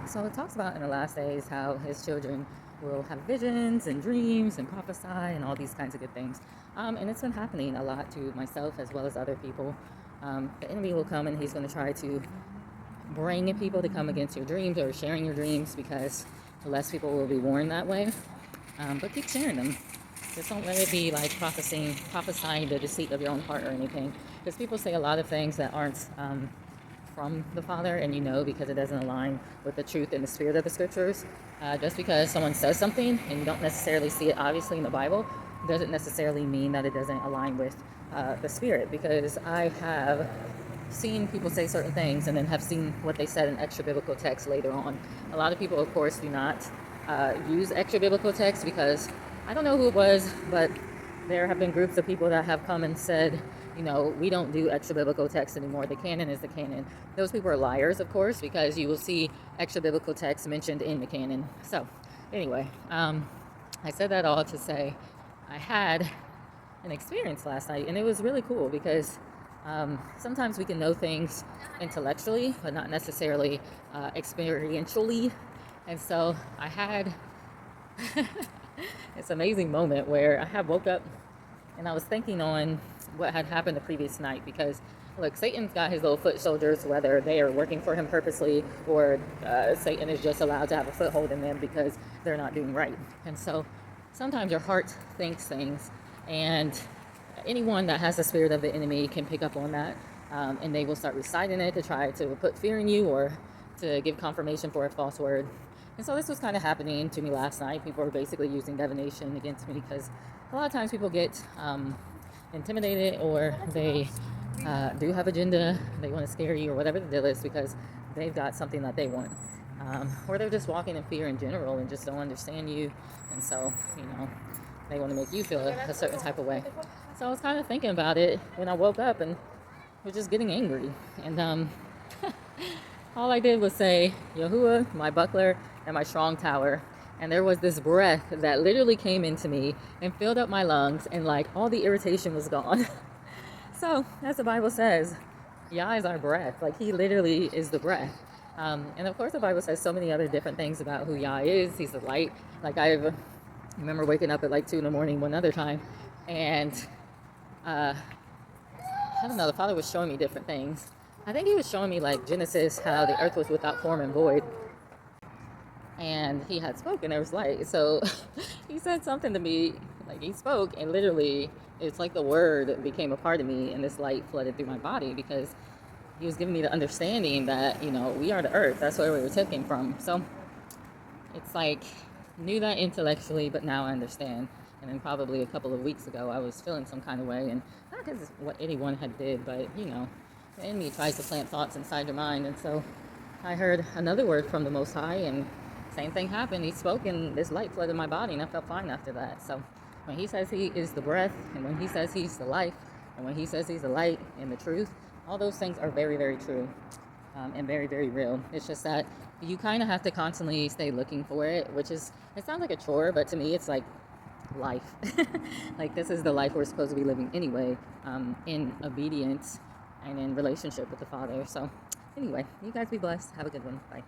So it talks about in the last days how his children will have visions and dreams and prophesy and all these kinds of good things. And it's been happening a lot to myself as well as other people. The enemy will come and he's going to try to bring people to come against your dreams or sharing your dreams because less people will be warned that way. But keep sharing them. Just don't let it be like prophesying the deceit of your own heart or anything. Because people say a lot of things that aren't from the Father, and you know because it doesn't align with the truth and the spirit of the scriptures. Just because someone says something and you don't necessarily see it obviously in the Bible doesn't necessarily mean that it doesn't align with the spirit. Because I have seen people say certain things and then have seen what they said in extra biblical text later on. A lot of people, of course, do not use extra biblical text because I don't know who it was, but there have been groups of people that have come and said, you know, we don't do extra biblical text anymore. The canon is the canon. Those people are liars, of course, because you will see extra biblical text mentioned in the canon. So anyway, I said that all to say I had an experience last night, and it was really cool because sometimes we can know things intellectually, but not necessarily experientially. And so I had this amazing moment where I had woke up and I was thinking on what had happened the previous night because, look, Satan's got his little foot soldiers, whether they are working for him purposely or Satan is just allowed to have a foothold in them because they're not doing right. And so sometimes your heart thinks things, and anyone that has the spirit of the enemy can pick up on that, and they will start reciting it to try to put fear in you or to give confirmation for a false word. And so this was kind of happening to me last night. People were basically using divination against me because a lot of times people get intimidated, or they do have agenda. They want to scare you or whatever the deal is because they've got something that they want. Or they're just walking in fear in general and just don't understand you. And so, you know, they want to make you feel a certain type of way. So I was kind of thinking about it when I woke up and was just getting angry. And all I did was say, Yahuah, my buckler, and my strong tower. And there was this breath that literally came into me and filled up my lungs, and like all the irritation was gone. So, as the Bible says, Yah is our breath. Like, he literally is the breath. And of course, the Bible says so many other different things about who Yah is. He's the light. Like, I remember waking up at like 2 a.m. one other time, and I don't know, the Father was showing me different things. I think he was showing me like Genesis, how the earth was without form and void. And he had spoken, there was light. So he said something to me, like he spoke, and literally it's like the word became a part of me, and this light flooded through my body because he was giving me the understanding that, you know, we are the earth. That's where we were taken from. So it's like, knew that intellectually, but now I understand. And then probably a couple of weeks ago, I was feeling some kind of way, and not because it's what anyone had did, but, you know, the enemy tries to plant thoughts inside your mind. And so I heard another word from the Most High, and same thing happened. He spoke, and this light flooded my body, and I felt fine after that. So when he says he is the breath, and when he says he's the life, and when he says he's the light and the truth, all those things are very, very true, and very, very real. It's just that you kind of have to constantly stay looking for it, which is, it sounds like a chore, but to me it's like life. Like, this is the life we're supposed to be living anyway, in obedience and in relationship with the Father. So anyway, you guys be blessed. Have a good one. Bye.